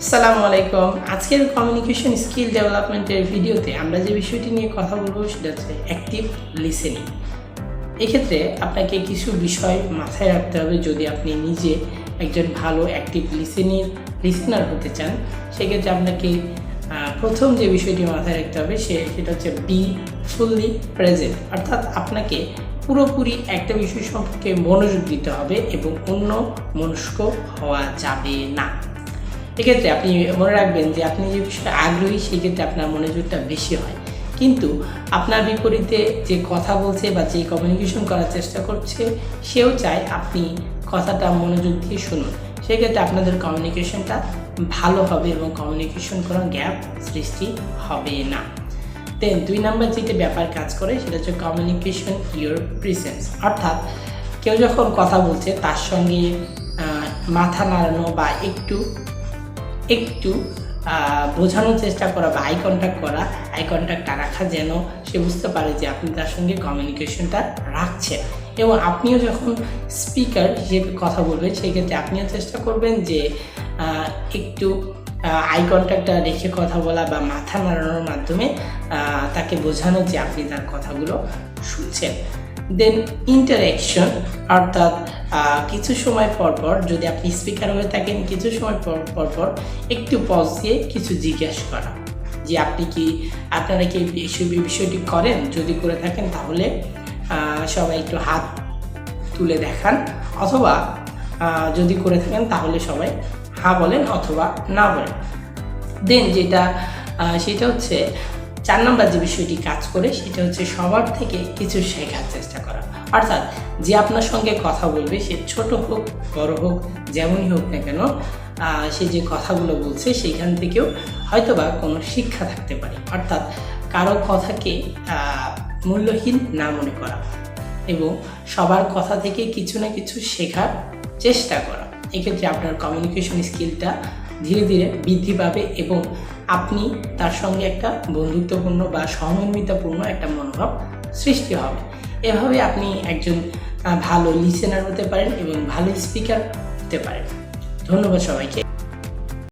আসসালামু আলাইকুম। আজকের কমিউনিকেশন স্কিল ডেভেলপমেন্টের ভিডিওতে আমরা যে বিষয়টি নিয়ে কথা বলবো সেটা হচ্ছে অ্যাক্টিভ লিসেনিং। এক্ষেত্রে আপনাকে কিছু বিষয় মাথায় রাখতে হবে যদি আপনি নিজে একজন ভালো অ্যাক্টিভ লিসেনার হতে চান। সেক্ষেত্রে আপনাকে প্রথম যে বিষয়টি মাথায় রাখতে হবে সেটা হচ্ছে বি ফুললি প্রেজেন্ট, অর্থাৎ আপনাকে পুরোপুরি একটা বিষয় সম্পর্কে মনোযোগ দিতে হবে এবং অন্য মনস্ক হওয়া যাবে না। এক্ষেত্রে আপনি মনে রাখবেন যে আপনি যে বিষয়ে আগ্রহী সেক্ষেত্রে আপনার মনোযোগটা বেশি হয়, কিন্তু আপনার বিপরীতে যে কথা বলছে বা যে কমিউনিকেশন করার চেষ্টা করছে সেও চায় আপনি কথাটা মনোযোগ দিয়ে শুনুন। সেক্ষেত্রে আপনাদের কমিউনিকেশনটা ভালো হবে এবং কমিউনিকেশন কোনো গ্যাপ সৃষ্টি হবে না। দেন 2 নাম্বার যেটা ব্যাপার কাজ করে সেটা হচ্ছে কমিউনিকেশন ইওর প্রেজেন্স, অর্থাৎ কেউ যখন কথা বলছে তার সঙ্গে মাথা নাড়ানো বা একটু বোঝানোর চেষ্টা করা বা আই কন্ট্যাক্টটা রাখা, যেন সে বুঝতে পারে যে আপনি তার সঙ্গে কমিউনিকেশনটা রাখছেন। এবং আপনিও যখন স্পিকার হিসেবে কথা বলবেন সেক্ষেত্রে আপনিও চেষ্টা করবেন যে একটু আই কন্ট্যাক্টটা রেখে কথা বলা বা মাথা নাড়ানোর মাধ্যমে তাকে বোঝানো যে আপনি তার কথাগুলো শুনছেন। দেন ইন্টারঅ্যাকশন, অর্থাৎ কিছু সময় পর যদি আপনি স্পিকার হয়ে থাকেন কিছু সময় পর একটু পজ দিয়ে কিছু জিজ্ঞেস করা যে আপনারা কি বিষয়টি করেন, যদি করে থাকেন তাহলে সবাই একটু হাত তুলে দেখান, অথবা যদি করে থাকেন তাহলে সবাই হ্যাঁ বলেন অথবা না বলেন। দেন সেটা হচ্ছে 4 নম্বর যে বিষয়টি কাজ করে সেটা হচ্ছে সবার থেকে কিছু শেখার চেষ্টা করা, অর্থাৎ যে আপনার সঙ্গে কথা বলবে সে ছোট হোক বড় হোক যেমনই হোক না কেন, সে যে কথাগুলো বলছে সেইখান থেকেও হয়তোবা কোনো শিক্ষা থাকতে পারে। অর্থাৎ কারো কথাকে মূল্যহীন না মনে করা এবং সবার কথা থেকে কিছু না কিছু শেখার চেষ্টা করা। এক্ষেত্রে আপনার কমিউনিকেশন স্কিলটা ধীরে ধীরে বৃদ্ধি পাবে এবং আপনি তার সঙ্গে একটা বন্ধুত্বপূর্ণ বা সহমর্মিতাপূর্ণ একটা মনোভাব সৃষ্টি হবে। এভাবে আপনি একজন ভালো লিসেনার হতে পারেন এবং ভালো স্পিকার হতে পারেন। ধন্যবাদ সবাইকে।